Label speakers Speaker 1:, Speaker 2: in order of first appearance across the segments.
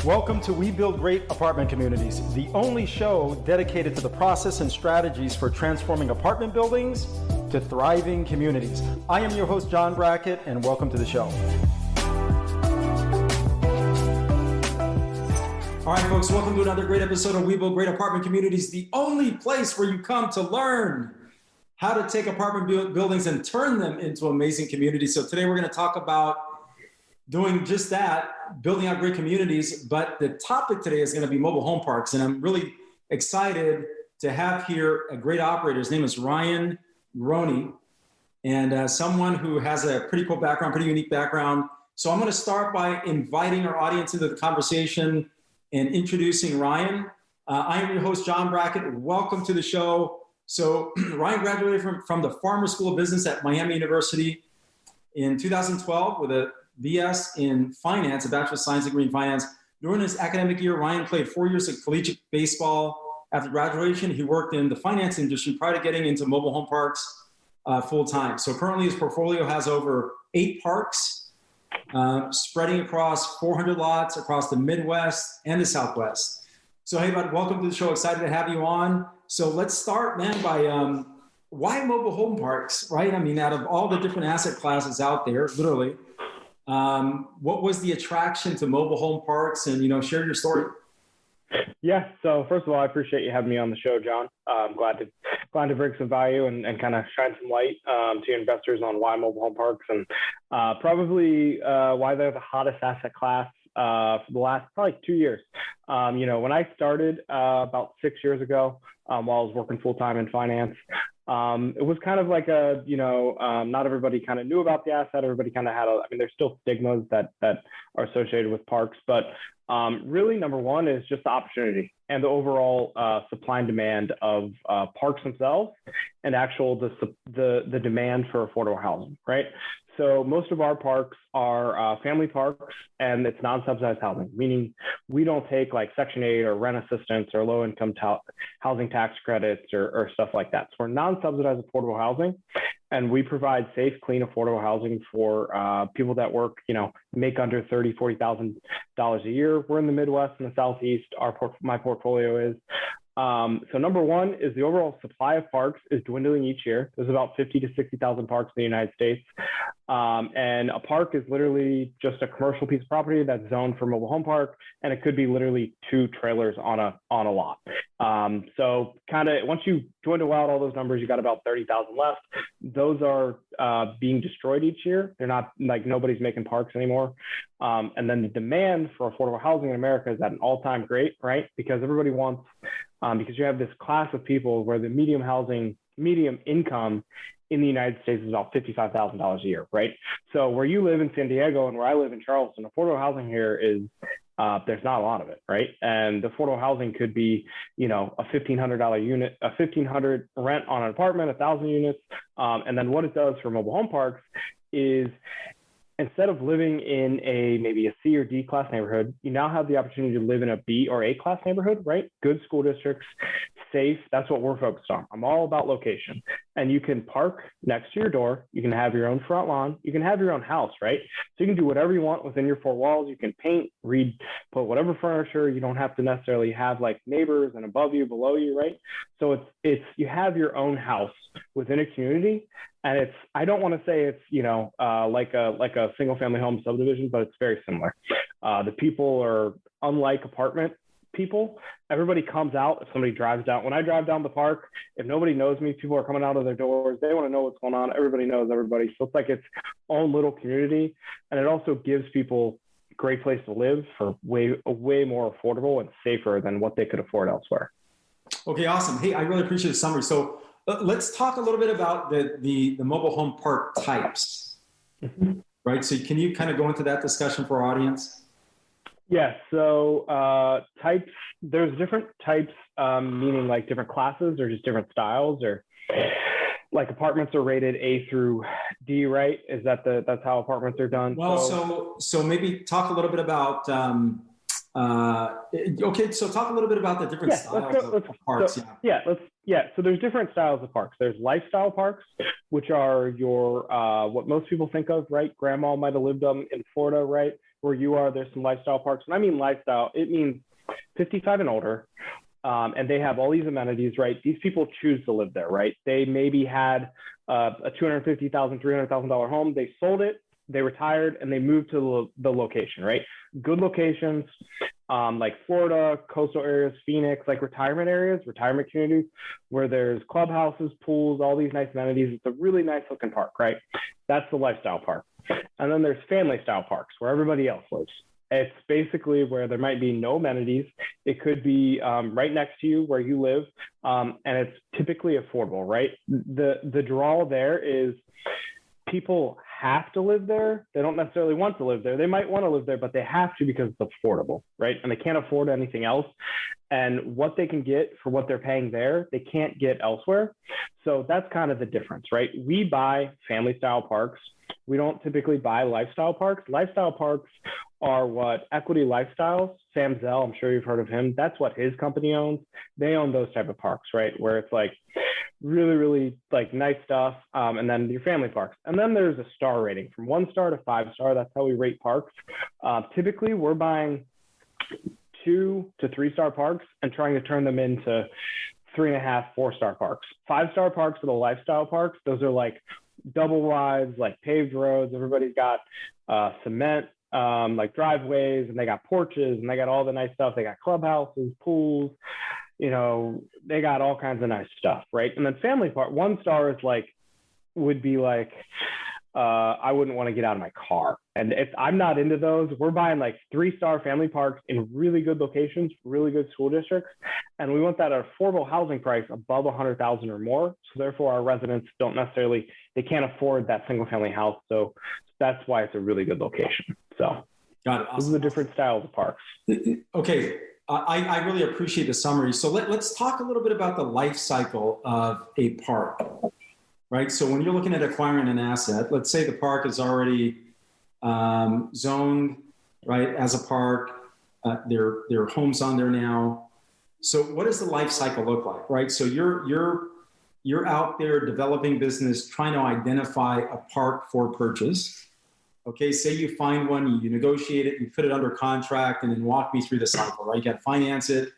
Speaker 1: Welcome to We Build Great Apartment Communities, the only show dedicated to the process and strategies for transforming apartment buildings to thriving communities. I am your host, John Brackett, and welcome to the show. All right, folks, welcome to another great episode of We Build Great Apartment Communities, the only place where you come to learn how to take apartment buildings and turn them into amazing communities. So today we're going to talk about doing just that, building out great communities. But the topic today is going to be mobile home parks. And I'm really excited to have here a great operator. His name is Ryan Roney, and someone who has a pretty cool background, pretty unique background. So I'm going to start by inviting our audience into the conversation and introducing Ryan. I am your host, John Brackett. Welcome to the show. So Ryan graduated from the Farmer School of Business at Miami University in 2012 with a BS in finance, a Bachelor of Science degree in finance. During his academic year, Ryan played 4 years of collegiate baseball. After graduation, he worked in the finance industry prior to getting into mobile home parks full time. So currently his portfolio has over 8 parks, spreading across 400 lots across the Midwest and the Southwest. So hey, bud, welcome to the show. Excited to have you on. So let's start, man, by why mobile home parks, right? I mean, out of all the different asset classes out there, literally, what was the attraction to mobile home parks? And, share your story.
Speaker 2: Yeah. So first of all, I appreciate you having me on the show, John. I'm glad to bring some value and kind of shine some light to investors on why mobile home parks and probably why they're the hottest asset class for the last probably 2 years. When I started about 6 years ago, while I was working full-time in finance, it was kind of like not everybody kind of knew about the asset. Everybody kind of had there's still stigmas that are associated with parks, but really number one is just the opportunity and the overall supply and demand of parks themselves and the demand for affordable housing, right? So most of our parks are family parks, and it's non-subsidized housing, meaning we don't take like Section 8 or rent assistance or low-income housing tax credits or stuff like that. So we're non-subsidized affordable housing, and we provide safe, clean, affordable housing for people that work, make under $30,000, $40,000 a year. We're in the Midwest and the Southeast. My portfolio is. So number one is the overall supply of parks is dwindling each year. There's about 50 to 60,000 parks in the United States. And a park is literally just a commercial piece of property that's zoned for mobile home park. And it could be literally 2 trailers on a lot. So kind of once you dwindle out all those numbers, you got about 30,000 left. Those are being destroyed each year. They're not like nobody's making parks anymore. And then the demand for affordable housing in America is at an all-time great, right? Because everybody wants, because you have this class of people where the medium income in the United States is about $55,000 a year, right? So where you live in San Diego and where I live in Charleston, affordable housing here is, there's not a lot of it, right? And the affordable housing could be, a $1,500 unit, a $1,500 rent on an apartment, 1,000 units. And then what it does for mobile home parks is, instead of living in maybe a C or D class neighborhood, you now have the opportunity to live in a B or A class neighborhood, right? Good school districts, safe. That's what we're focused on. I'm all about location. And you can park next to your door. You can have your own front lawn. You can have your own house, right? So you can do whatever you want within your 4 walls. You can paint, put whatever furniture. You don't have to necessarily have like neighbors and above you, below you, right? So it's you have your own house within a community. And I don't want to say it's, like a single family home subdivision, but it's very similar. The people are unlike apartment people. Everybody comes out if somebody drives down. When I drive down the park, if nobody knows me, people are coming out of their doors. They want to know what's going on. Everybody knows everybody. So it's like its own little community. And it also gives people a great place to live for way more affordable and safer than what they could afford elsewhere.
Speaker 1: Okay, awesome. Hey, I really appreciate the summary. So let's talk a little bit about the mobile home park types, right? So can you kind of go into that discussion for our audience?
Speaker 2: Yeah, so types, there's different types, meaning like different classes or just different styles, or like apartments are rated A through D, right? Is that's how apartments are done?
Speaker 1: Well, so maybe talk a little bit about, okay, so talk a little bit about the different styles of parks.
Speaker 2: So there's different styles of parks. There's lifestyle parks, which are your what most people think of, right? Grandma might have lived in Florida, right? where you are, there's some lifestyle parks. When I mean lifestyle, it means 55 and older. And they have all these amenities, right? These people choose to live there, right? They maybe had a $250,000, $300,000 home. They sold it, they retired, and they moved to the location, right? Good locations, like Florida, coastal areas, Phoenix, like retirement areas, retirement communities, where there's clubhouses, pools, all these nice amenities. It's a really nice looking park, right? That's the lifestyle park. And then there's family style parks where everybody else lives. It's basically where there might be no amenities. It could be right next to you where you live, and it's typically affordable, right? The draw there is people have to live there. They don't necessarily want to live there. They might want to live there, but they have to because it's affordable, right? And they can't afford anything else. And what they can get for what they're paying there, they can't get elsewhere. So that's kind of the difference, right? We buy family style parks. We don't typically buy lifestyle parks. Lifestyle parks are what Equity Lifestyles, Sam Zell, I'm sure you've heard of him. That's what his company owns. They own those type of parks, right? Where it's like really, really like nice stuff. And then your family parks. And then there's a star rating from 1 star to 5 star. That's how we rate parks. Typically, we're buying 2 to 3 star parks and trying to turn them into 3.5, 4 star parks. 5 star parks are the lifestyle parks. Those are like double wides, like paved roads. Everybody's got cement, like driveways, and they got porches, and they got all the nice stuff. They got clubhouses, pools, you know, they got all kinds of nice stuff, right? And then family park, 1 star is like, would be like, I wouldn't want to get out of my car. And if I'm not into those, we're buying like 3-star family parks in really good locations, really good school districts. And we want that at affordable housing price above 100,000 or more. So therefore our residents don't necessarily, they can't afford that single family house. So that's why it's a really good location. So
Speaker 1: got it. Awesome.
Speaker 2: Those are the different styles of parks.
Speaker 1: Okay. I really appreciate the summary. So let's talk a little bit about the life cycle of a park, right? So when you're looking at acquiring an asset, let's say the park is already zoned, right, as a park. There are homes on there now. So what does the life cycle look like, right? So you're out there developing business, trying to identify a park for purchase. Okay, say you find one, you negotiate it, you put it under contract, and then walk me through the cycle, right? You got to finance it,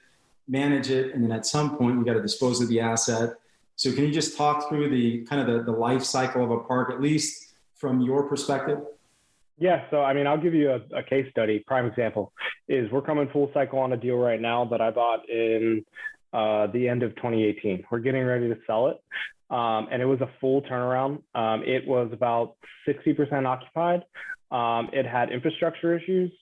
Speaker 1: manage it, and then at some point you got to dispose of the asset. So can you just talk through the kind of the life cycle of a park, at least from your perspective?
Speaker 2: Yeah, so I mean, I'll give you a case study. Prime example is we're coming full cycle on a deal right now that I bought in the end of 2018. We're getting ready to sell it. And it was a full turnaround. It was about 60% occupied. It had infrastructure issues,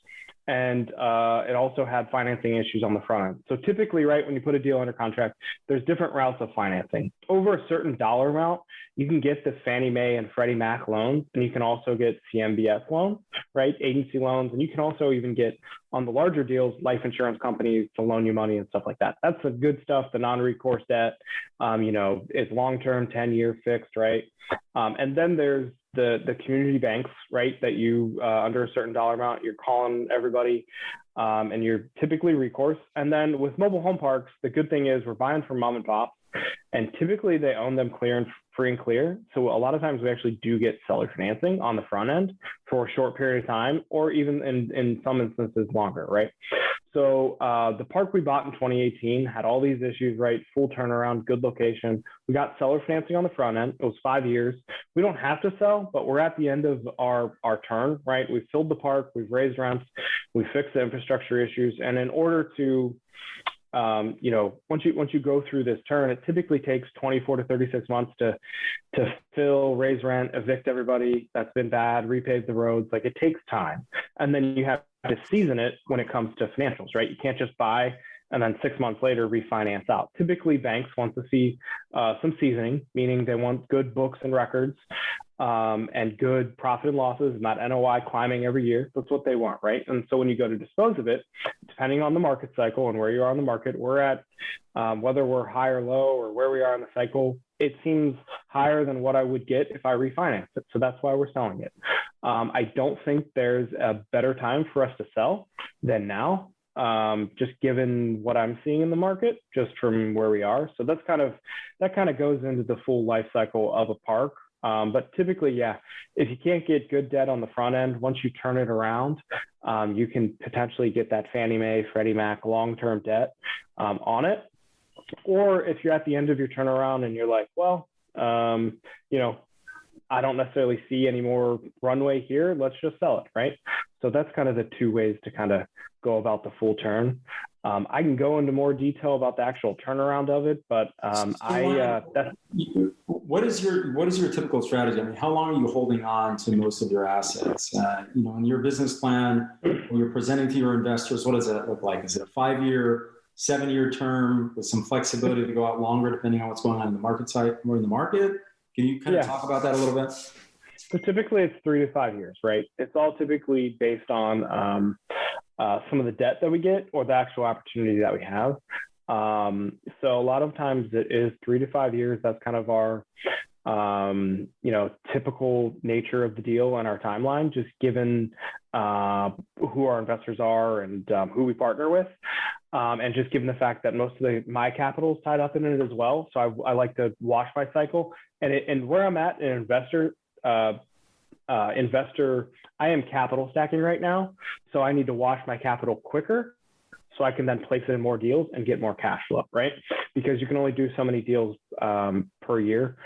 Speaker 2: and it also had financing issues on the front end. So typically, right, when you put a deal under contract, there's different routes of financing. Over a certain dollar amount, you can get the Fannie Mae and Freddie Mac loans, and you can also get CMBS loans, right, agency loans, and you can also even get, on the larger deals, life insurance companies to loan you money and stuff like that. That's the good stuff, the non-recourse debt, you know, it's long-term, 10-year fixed, right? And then there's the community banks, right, that you, under a certain dollar amount, you're calling everybody, and you're typically recourse. And then with mobile home parks, the good thing is we're buying from mom and pop, and typically they own them clear and free and clear. So a lot of times we actually do get seller financing on the front end for a short period of time, or even in some instances longer, right? So the park we bought in 2018 had all these issues, right? Full turnaround, good location. We got seller financing on the front end. It was 5 years. We don't have to sell, but we're at the end of our turn, right? We've filled the park, we've raised rents, we fixed the infrastructure issues. And in order to, you know, once you go through this turn, it typically takes 24 to 36 months to fill, raise rent, evict everybody that's been bad, repave the roads. Like, it takes time. And then you have to season it when it comes to financials, right? You can't just buy and then 6 months later refinance out. Typically, banks want to see some seasoning, meaning they want good books and records, and good profit and losses, and not NOI climbing every year. That's what they want, right? And so when you go to dispose of it, depending on the market cycle and where you are in the market, we're at, whether we're high or low or where we are in the cycle, it seems higher than what I would get if I refinance it. So that's why we're selling it. I don't think there's a better time for us to sell than now, just given what I'm seeing in the market, just from where we are. So that kind of goes into the full life cycle of a park. But typically, yeah, if you can't get good debt on the front end, once you turn it around, you can potentially get that Fannie Mae, Freddie Mac long-term debt on it. Or if you're at the end of your turnaround and you're like, well, I don't necessarily see any more runway here, let's just sell it, right? So that's kind of the two ways to kind of go about the full turn. I can go into more detail about the actual turnaround of it, but
Speaker 1: what is your typical strategy? I mean, how long are you holding on to most of your assets? In your business plan, when you're presenting to your investors, what does that look like? Is it a 5-year, 7-year term with some flexibility to go out longer depending on what's going on in the market side or in the market? Can you kind of talk about that a little bit?
Speaker 2: So typically it's 3 to 5 years, right? It's all typically based on some of the debt that we get or the actual opportunity that we have. So a lot of times it is 3 to 5 years. That's kind of our, typical nature of the deal and our timeline, just given who our investors are and who we partner with. And just given the fact that most of my capital is tied up in it as well. So I like to watch my cycle and where I'm at, an investor, I am capital stacking right now. So I need to wash my capital quicker so I can then place it in more deals and get more cash flow, right? Because you can only do so many deals per year.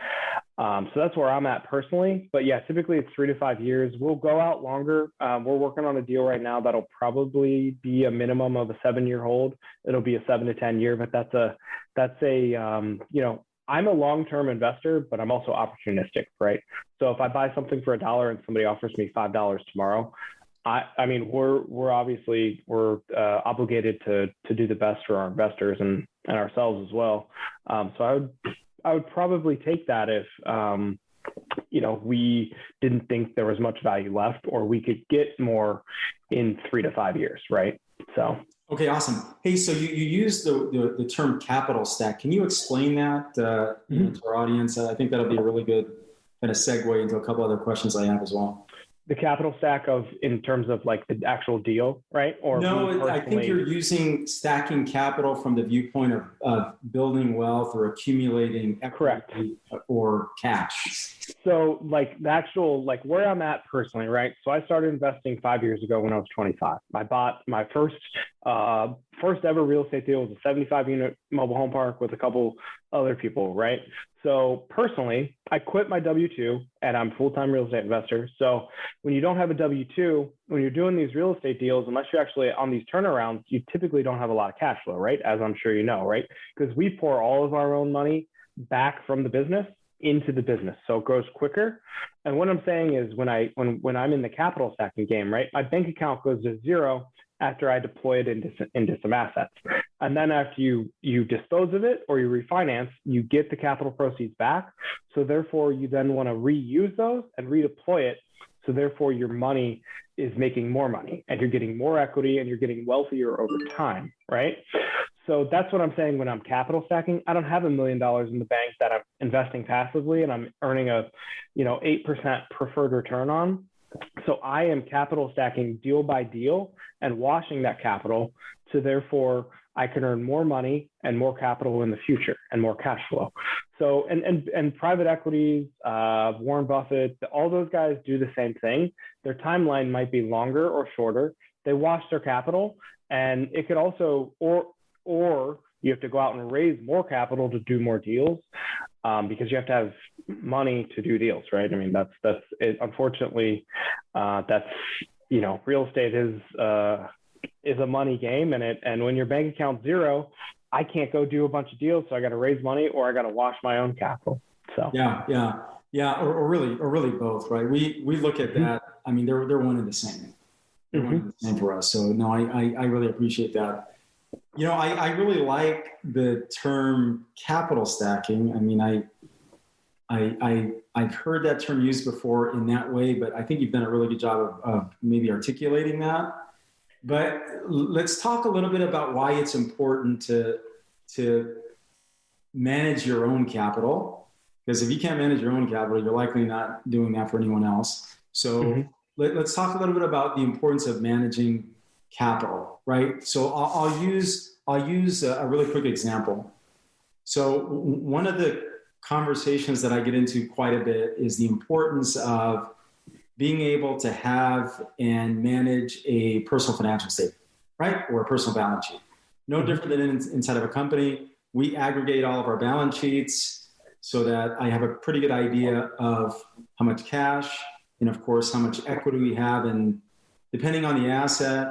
Speaker 2: So that's where I'm at personally. But yeah, typically it's 3 to 5 years. We'll go out longer. We're working on a deal right now that'll probably be a minimum of a 7-year hold. It'll be a 7 to 10 year, but I'm a long-term investor, but I'm also opportunistic, right? So if I buy something for $1 and somebody offers me $5 tomorrow, we're obviously obligated to do the best for our investors and ourselves as well. So I would probably take that if we didn't think there was much value left, or we could get more in 3 to 5 years, right? So.
Speaker 1: Okay, awesome. Hey, so you use the term capital stack. Can you explain that to our audience? I think that'll be a really good kind of segue into a couple other questions I have as well.
Speaker 2: The capital stack in terms of like the actual deal, right? Or
Speaker 1: no, I think you're using stacking capital from the viewpoint of building wealth or accumulating equity or cash.
Speaker 2: So like the actual, like where I'm at personally, right? So I started investing 5 years ago when I was 25. I bought my first ever real estate deal. Was a 75-unit mobile home park with a couple other people, right? So personally, I quit my W-2 and I'm a full-time real estate investor. So when you don't have a W-2, when you're doing these real estate deals, unless you're actually on these turnarounds, you typically don't have a lot of cash flow, right? As I'm sure you know, right? Because we pour all of our own money back from the business into the business. So it grows quicker. And what I'm saying is when I'm in the capital stacking game, right, my bank account goes to zero after I deploy it into some assets. And then after you dispose of it or you refinance, you get the capital proceeds back. So therefore you then want to reuse those and redeploy it. So therefore your money is making more money and you're getting more equity and you're getting wealthier over time, right? So that's what I'm saying when I'm capital stacking. I don't have $1 million in the bank that I'm investing passively and I'm earning a 8% preferred return on. So I am capital stacking deal by deal and washing that capital. So therefore I can earn more money and more capital in the future and more cash flow. So, and private equities, Warren Buffett, all those guys do the same thing. Their timeline might be longer or shorter. They wash their capital, and it could also, or you have to go out and raise more capital to do more deals, because you have to have money to do deals, right? I mean, that's it. Unfortunately, that's, real estate is a money game, and when your bank account's zero, I can't go do a bunch of deals, so I got to raise money or I got to wash my own capital. So or really both, right? We look at that. I mean, they're one and the same. They're one and the same for us. So no, I really appreciate that. I really like the term capital stacking. I mean, I've heard that term used before in that way, but I think you've done a really good job of maybe articulating that. But let's talk a little bit about why it's important to manage your own capital, because if you can't manage your own capital, you're likely not doing that for anyone else. So let's talk a little bit about the importance of managing capital, right? So I'll use a really quick example. So one of the
Speaker 1: conversations that I get into quite a bit is the importance of being able to have and manage a personal financial statement, right? Or a personal balance sheet. No different than inside of a company. We aggregate all of our balance sheets so that I have a pretty good idea of how much cash and, of course, how much equity we have. And depending on the asset,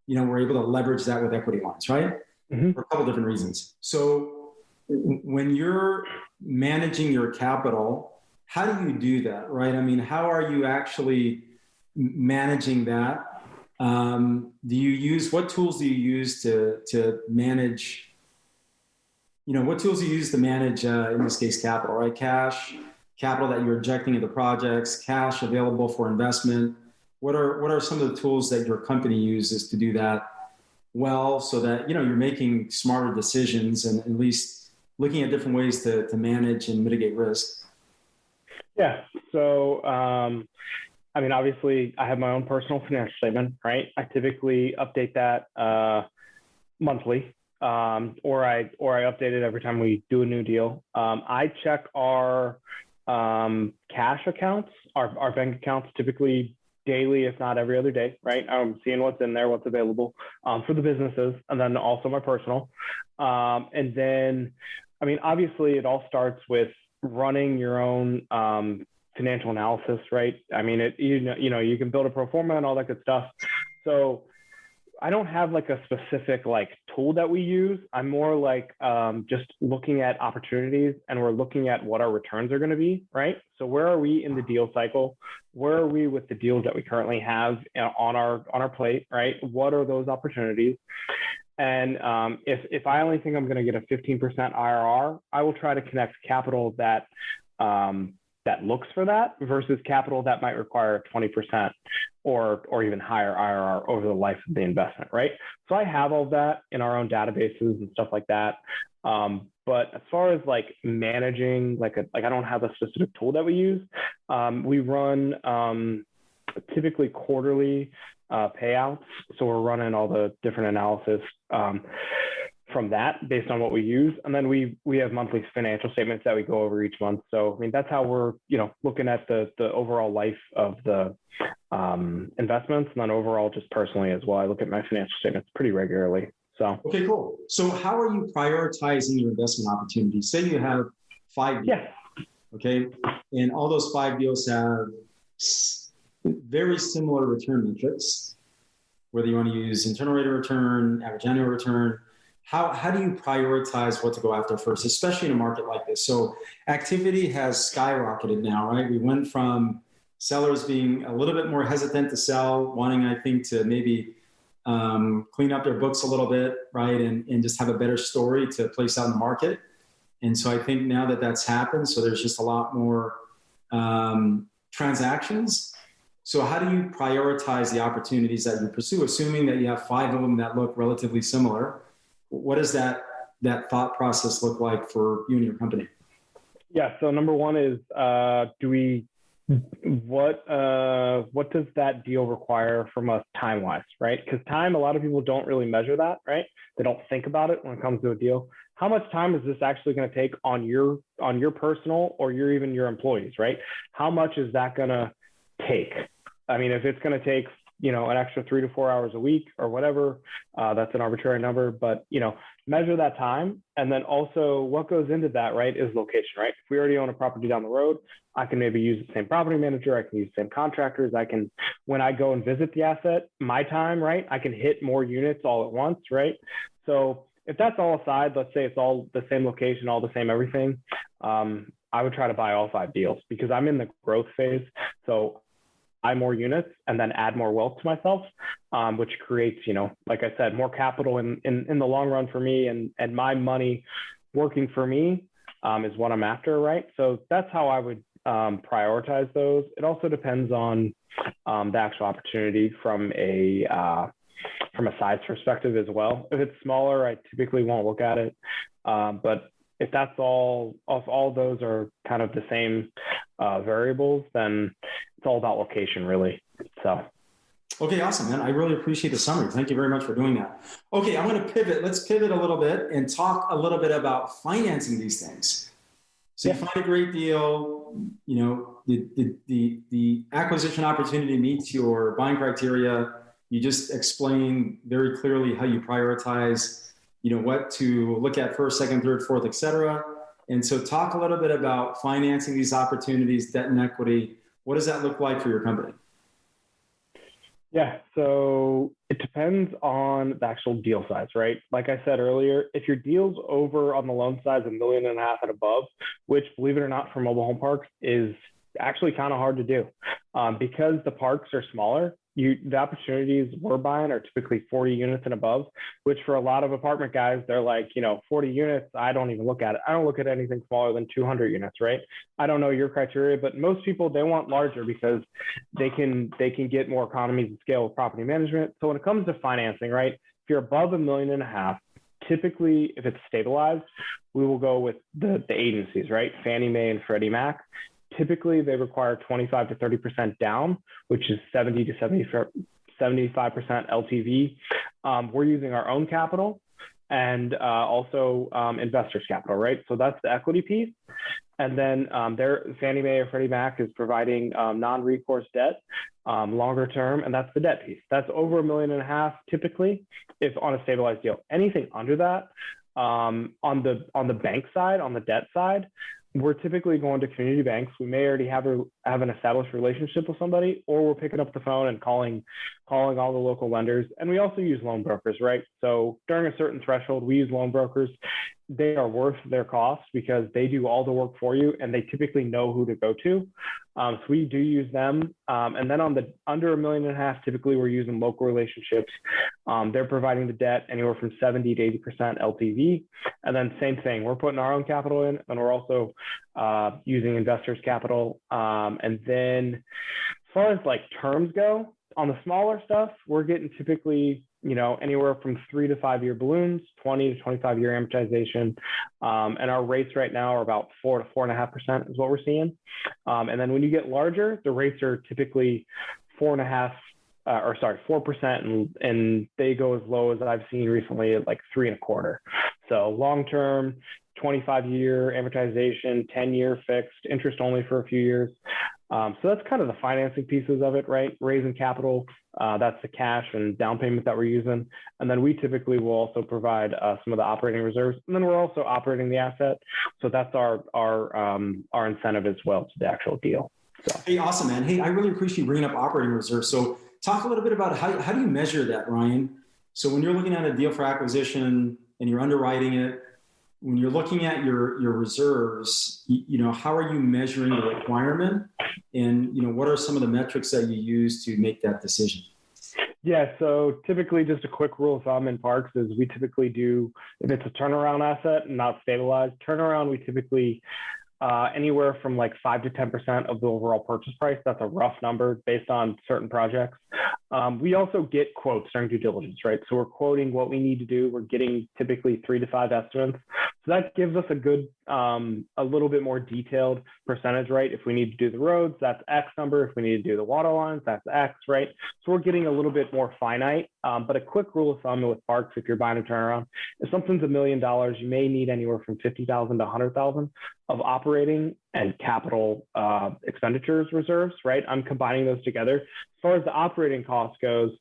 Speaker 1: we're able to leverage that with equity lines, right? For a couple different reasons. So when you're managing your capital, how do you do that, right? I mean, how are you actually managing that? What tools do you use to manage, what tools do you use to manage, in this case, capital, right? Cash, capital that you're injecting into projects, cash available for investment. What are some of the tools that your company uses to do that well, so that, you're making smarter decisions and at least looking at different ways to manage and mitigate risk?
Speaker 2: Yeah. So, obviously I have my own personal financial statement, right? I typically update that monthly, or I update it every time we do a new deal. I check our cash accounts, our bank accounts, typically daily, if not every other day, right? I'm seeing what's in there, what's available for the businesses, and then also my personal. And then, obviously it all starts with running your own financial analysis, right? You can build a pro forma and all that good stuff. So I don't have like a specific tool that we use. I'm more like just looking at opportunities, and we're looking at what our returns are going to be, right? So where are we in the deal cycle? Where are we with the deals that we currently have on our plate, right? What are those opportunities? And if I only think I'm going to get a 15% IRR, I will try to connect capital that looks for that versus capital that might require 20% or even higher IRR over the life of the investment, right? So I have all of that in our own databases and stuff like that. But as far as managing, I don't have a specific tool that we use. We run typically quarterly payouts. So we're running all the different analysis from that based on what we use. And then we have monthly financial statements that we go over each month. So, that's how we're, looking at the overall life of the investments, and then overall just personally as well. I look at my financial statements pretty regularly. So. Okay,
Speaker 1: cool. So how are you prioritizing your investment opportunities? Say you have 5 deals, okay? And all those 5 deals have very similar return metrics, whether you want to use internal rate of return, average annual return. How do you prioritize what to go after first, especially in a market like this? So activity has skyrocketed now, right? We went from sellers being a little bit more hesitant to sell, wanting, I think, to maybe clean up their books a little bit, right? And just have a better story to place out in the market. And so I think now that that's happened, so there's just a lot more transactions. So how do you prioritize the opportunities that you pursue, assuming that you have 5 of them that look relatively similar? What does that thought process look like for you and your company?
Speaker 2: Yeah. So number one is, what does that deal require from us time-wise, right? Because time, a lot of people don't really measure that, right? They don't think about it when it comes to a deal. How much time is this actually going to take on your personal or even your employees, right? How much is that going to take? If it's going to take, an extra 3 to 4 hours a week or whatever, that's an arbitrary number, but, measure that time. And then also what goes into that, right, is location, right? If we already own a property down the road, I can maybe use the same property manager. I can use the same contractors. When I go and visit the asset, my time, right, I can hit more units all at once, right? So if that's all aside, let's say it's all the same location, all the same everything, I would try to buy all 5 deals because I'm in the growth phase. So buy more units and then add more wealth to myself, which creates, like I said, more capital in the long run for me, and my money working for me is what I'm after, right? So that's how I would prioritize those. It also depends on the actual opportunity from a size perspective as well. If it's smaller, I typically won't look at it. But if that's all, if all those are kind of the same variables, then it's all about location, really. So.
Speaker 1: Okay, awesome, man. I really appreciate the summary. Thank you very much for doing that. Okay, I'm going to pivot. Let's pivot a little bit and talk a little bit about financing these things. So you find a great deal, the acquisition opportunity meets your buying criteria. You just explain very clearly how you prioritize, what to look at first, second, third, fourth, et cetera. And so talk a little bit about financing these opportunities, debt and equity. What does that look like for your company?
Speaker 2: Yeah, so it depends on the actual deal size, right? Like I said earlier, if your deal's over on the loan size $1.5 million and above, which, believe it or not, for mobile home parks is actually kind of hard to do, because the parks are smaller. The opportunities we're buying are typically 40 units and above, which for a lot of apartment guys, they're like, 40 units, I don't even look at it. I don't look at anything smaller than 200 units, right? I don't know your criteria, but most people, they want larger because they can get more economies of scale with property management. So when it comes to financing, right, if you're above $1.5 million, typically, if it's stabilized, we will go with the agencies, right? Fannie Mae and Freddie Mac. Typically, they require 25 to 30% down, which is 70 to 75% LTV. We're using our own capital and also investors' capital, right? So that's the equity piece. And then Fannie Mae or Freddie Mac is providing non-recourse debt longer term, and that's the debt piece. That's over $1.5 million typically, if on a stabilized deal. Anything under that, on the bank side, on the debt side, we're typically going to community banks. We may already have an established relationship with somebody, or we're picking up the phone and calling all the local lenders. And we also use loan brokers, right? So during a certain threshold, we use loan brokers. They are worth their cost because they do all the work for you, and they typically know who to go to. So we do use them. And then on the under $1.5 million, typically we're using local relationships. They're providing the debt anywhere from 70 to 80% LTV. And then same thing, we're putting our own capital in, and we're also using investors' capital. And then as far as like terms go, on the smaller stuff, we're getting typically anywhere from 3 to 5 year balloons, 20 to 25 year amortization. And our rates right now are about 4 to 4.5% is what we're seeing. And then when you get larger, the rates are typically 4%, and they go as low as I've seen recently at like 3.25. So long-term, 25-year amortization, 10-year fixed, interest only for a few years. So that's kind of the financing pieces of it, right? Raising capital, that's the cash and down payment that we're using. And then we typically will also provide some of the operating reserves. And then we're also operating the asset. So that's our incentive as well to the actual deal. So.
Speaker 1: Hey, awesome, man. Hey, I really appreciate you bringing up operating reserves. So talk a little bit about how do you measure that, Ryan? So when you're looking at a deal for acquisition and you're underwriting it, when you're looking at your reserves, how are you measuring the requirement? And, what are some of the metrics that you use to make that decision?
Speaker 2: Yeah, so typically just a quick rule of thumb in parks is we typically do, if it's a turnaround asset and not stabilized, turnaround, we typically anywhere from like 5 to 10% of the overall purchase price. That's a rough number based on certain projects. We also get quotes during due diligence, right? So we're quoting what we need to do. We're getting typically 3 to 5 estimates. So that gives us a little bit more detailed percentage, right? If we need to do the roads, that's X number. If we need to do the water lines, that's X, right? So we're getting a little bit more finite. But a quick rule of thumb with parks, if you're buying a turnaround, if something's $1 million, you may need anywhere from $50,000 to $100,000 of operating and capital expenditures reserves, right? I'm combining those together. As far as the operating cost goes,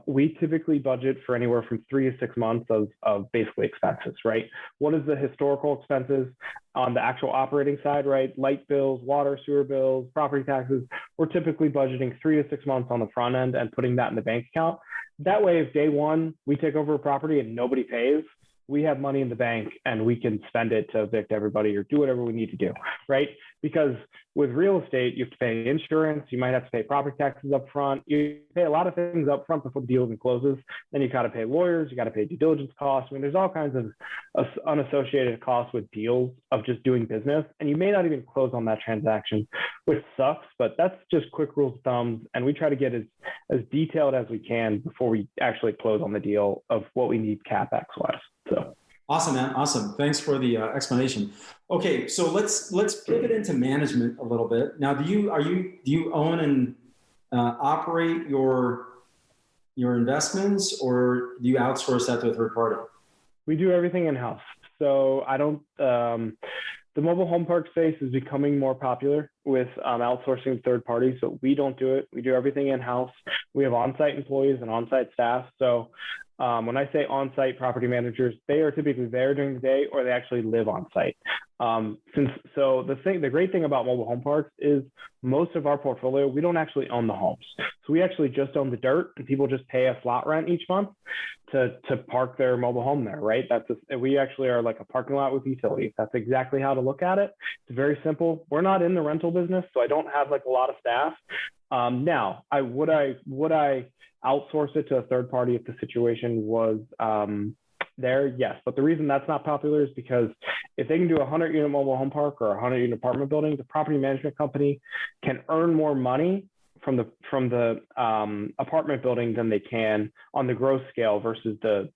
Speaker 2: we typically budget for anywhere from 3 to 6 months of basically expenses, right? What is the historical expenses on the actual operating side, right? Light bills, water, sewer bills, property taxes. We're typically budgeting 3 to 6 months on the front end and putting that in the bank account. That way, if day one we take over a property and nobody pays, we have money in the bank and we can spend it to evict everybody or do whatever we need to do, right? Because with real estate, you have to pay insurance, you might have to pay property taxes up front, you pay a lot of things up front before the deal even closes. Then you got to pay lawyers, you got to pay due diligence costs. I mean, there's all kinds of unassociated costs with deals of just doing business, and you may not even close on that transaction, which sucks, but that's just quick rules of thumb. And we try to get as detailed as we can before we actually close on the deal of what we need CapEx wise. So
Speaker 1: awesome, man. Awesome. Thanks for the explanation. Okay, so let's pivot into management a little bit. Now, do you own and operate your investments, or do you outsource that to a third party?
Speaker 2: We do everything in house. So I don't. the mobile home park space is becoming more popular with outsourcing to third parties. So we don't do it. We do everything in-house. We have on-site employees and on-site staff. So when I say on-site property managers, they are typically there during the day, or they actually live on-site. The great thing about mobile home parks is most of our portfolio, we don't actually own the homes. So we actually just own the dirt, and people just pay us lot rent each month to park their mobile home there, right? We actually are like a parking lot with utilities. That's exactly how to look at it. It's very simple. We're not in the rental business, so I don't have like a lot of staff. Now, would I outsource it to a third party if the situation was there? Yes. But the reason that's not popular is because if they can do a 100-unit mobile home park or a 100-unit apartment building, the property management company can earn more money from the apartment building than they can on the gross scale versus the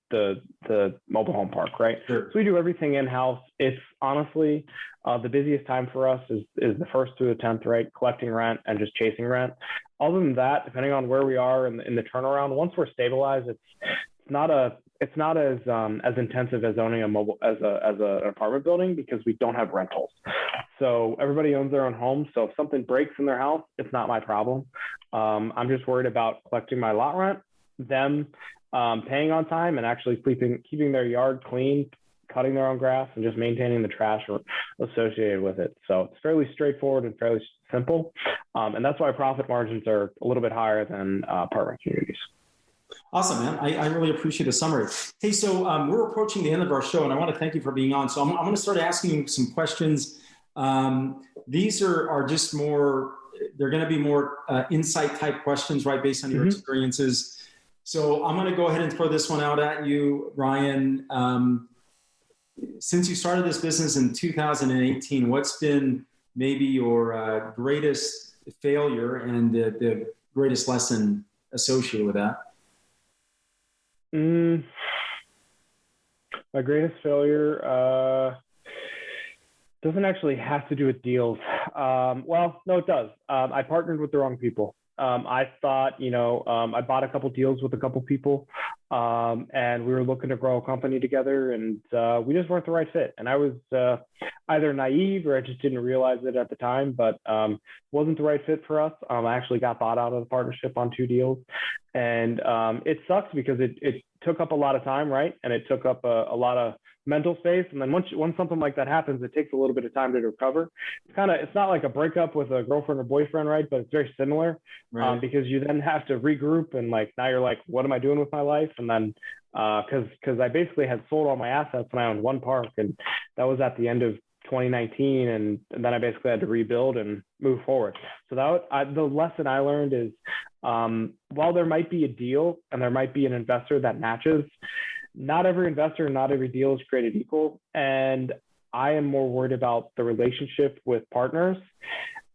Speaker 2: mobile home park, right?
Speaker 1: Sure.
Speaker 2: So we do everything in-house. It's honestly the busiest time for us is the 1st through the 10th, right? Collecting rent and just chasing rent. Other than that, depending on where we are in the turnaround, once we're stabilized, it's not as intensive as owning an apartment building because we don't have rentals. So everybody owns their own home. So if something breaks in their house, it's not my problem. I'm just worried about collecting my lot rent, them paying on time, and actually keeping their yard clean, cutting their own grass, and just maintaining the trash associated with it. So it's fairly straightforward and fairly simple. And that's why profit margins are a little bit higher than apartment communities.
Speaker 1: Awesome, man. I really appreciate the summary. Hey, so we're approaching the end of our show, and I want to thank you for being on. So I'm going to start asking you some questions. These are just more, they're going to be more insight type questions, right, based on your experiences. So I'm going to go ahead and throw this one out at you, Ryan. Since you started this business in 2018, what's been maybe your greatest failure and the greatest lesson associated with that?
Speaker 2: My greatest failure doesn't actually have to do with deals. Well, no, it does. I partnered with the wrong people. I thought, I bought a couple deals with a couple people, and we were looking to grow a company together, and we just weren't the right fit. And I was either naive or I just didn't realize it at the time, but wasn't the right fit for us. I actually got bought out of the partnership on 2 deals, and it sucks because it took up a lot of time, right? And it took up a lot of mental space. And then once something like that happens, it takes a little bit of time to recover. It's not like a breakup with a girlfriend or boyfriend, right? But it's very similar, right? Because you then have to regroup and now you're like, what am I doing with my life? And then because I basically had sold all my assets and I owned 1 park, and that was at the end of 2019, and then I basically had to rebuild and move forward. So the lesson I learned is while there might be a deal and there might be an investor that matches, not every investor and not every deal is created equal. And I am more worried about the relationship with partners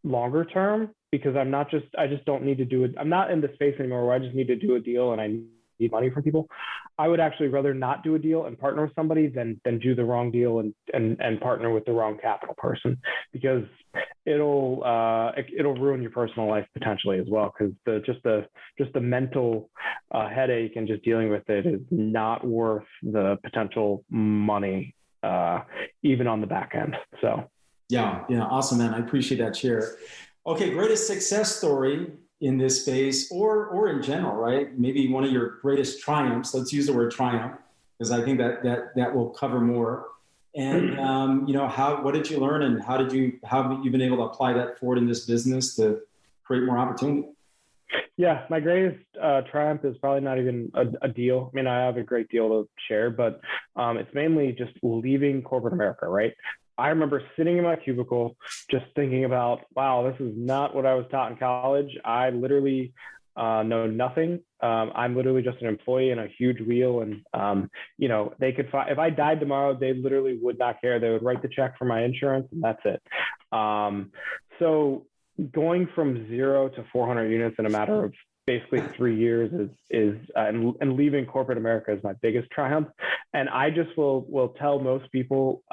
Speaker 2: longer term, because I just don't need to do it. I'm not in the space anymore where I just need to do a deal and I need money from people. I would actually rather not do a deal and partner with somebody than do the wrong deal and partner with the wrong capital person, because it'll ruin your personal life potentially as well. Because just the mental headache and just dealing with it is not worth the potential money, even on the back end. So
Speaker 1: yeah, awesome, man. I appreciate that share. Okay, greatest success story in this space or in general, right? Maybe one of your greatest triumphs. Let's use the word triumph, because I think that will cover more. And what did you learn, and how have you been able to apply that forward in this business to create more opportunity?
Speaker 2: Yeah, my greatest triumph is probably not even a deal. I mean, I have a great deal to share, but it's mainly just leaving corporate America, right? I remember sitting in my cubicle just thinking about, wow, this is not what I was taught in college. I literally know nothing. I'm literally just an employee in a huge wheel. And, they could if I died tomorrow, they literally would not care. They would write the check for my insurance, and that's it. So going from 0 to 400 units in a matter of basically 3 years and leaving corporate America is my biggest triumph. And I just will tell most people,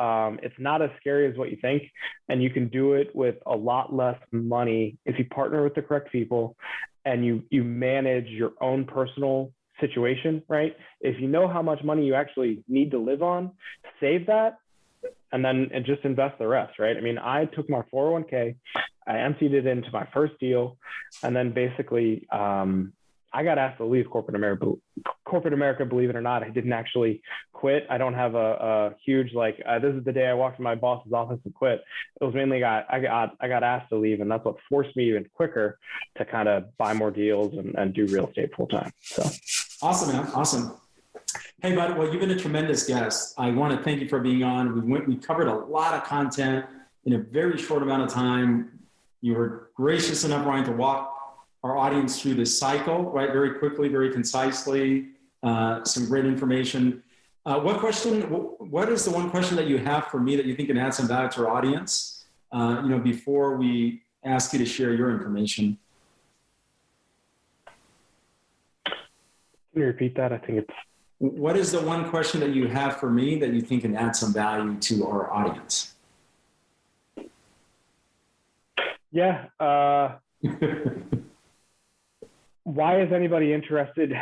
Speaker 2: it's not as scary as what you think. And you can do it with a lot less money if you partner with the correct people and you manage your own personal situation, right? If you know how much money you actually need to live on, save that, and then just invest the rest, right? I mean, I took my 401k, I emptied it into my first deal, and then basically I got asked to leave corporate America, believe it or not. I didn't actually quit. I don't have a huge, this is the day I walked in my boss's office and quit. It was mainly I got asked to leave, and that's what forced me even quicker to kind of buy more deals and do real estate full time. So
Speaker 1: awesome, man. Awesome. Hey, bud, well, you've been a tremendous guest. I want to thank you for being on. We covered a lot of content in a very short amount of time. You were gracious enough, Ryan, to walk our audience through this cycle, right? Very quickly, very concisely, some great information. What is the one question that you have for me that you think can add some value to our audience, before we ask you to share your information?
Speaker 2: Can you repeat that? I think it's...
Speaker 1: What is the one question that you have for me that you think can add some value to our audience?
Speaker 2: Yeah. Why is anybody interested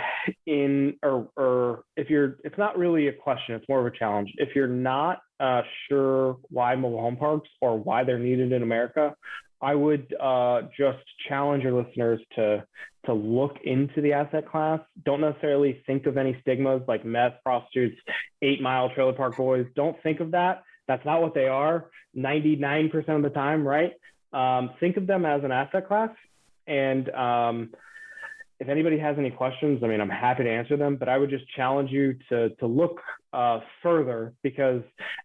Speaker 2: in, or it's not really a question, it's more of a challenge. If you're not sure why mobile home parks or why they're needed in America, I would just challenge your listeners to look into the asset class. Don't necessarily think of any stigmas like meth, prostitutes, 8 Mile trailer park boys. Don't think of that. That's not what they are 99% of the time, right? Think of them as an asset class. And if anybody has any questions, I mean, I'm happy to answer them, but I would just challenge you to look further, because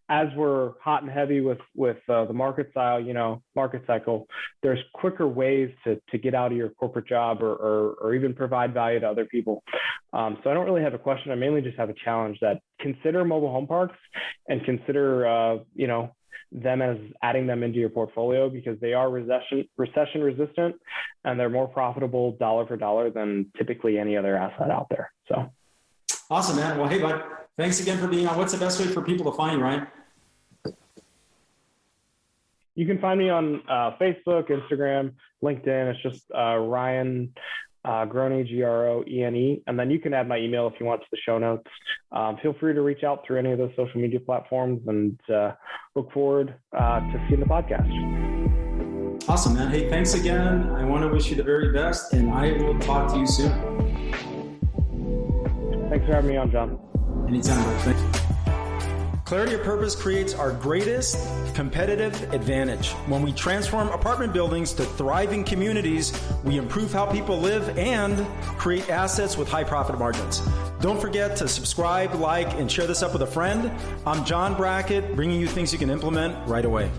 Speaker 2: as we're hot and heavy with the market cycle, there's quicker ways to get out of your corporate job or even provide value to other people. So I don't really have a question. I mainly just have a challenge that consider mobile home parks and consider, them as adding them into your portfolio, because they are recession resistant and they're more profitable dollar for dollar than typically any other asset out there. So
Speaker 1: awesome, man. Well, hey, bud, thanks again for being on. What's the best way for people to find you, Ryan?
Speaker 2: You can find me on Facebook, Instagram, LinkedIn. It's just Ryan Groene, Groene, and then you can add my email if you want to the show notes. Feel free to reach out through any of those social media platforms, and look forward to seeing the podcast.
Speaker 1: Awesome, man. Hey, thanks again. I want to wish you the very best, and I will talk to you soon.
Speaker 2: Thanks for having me on, John.
Speaker 1: Anytime, bro. Thank you. Clarity of purpose creates our greatest competitive advantage. When we transform apartment buildings to thriving communities, we improve how people live and create assets with high profit margins. Don't forget to subscribe, like, and share this up with a friend. I'm John Brackett, bringing you things you can implement right away.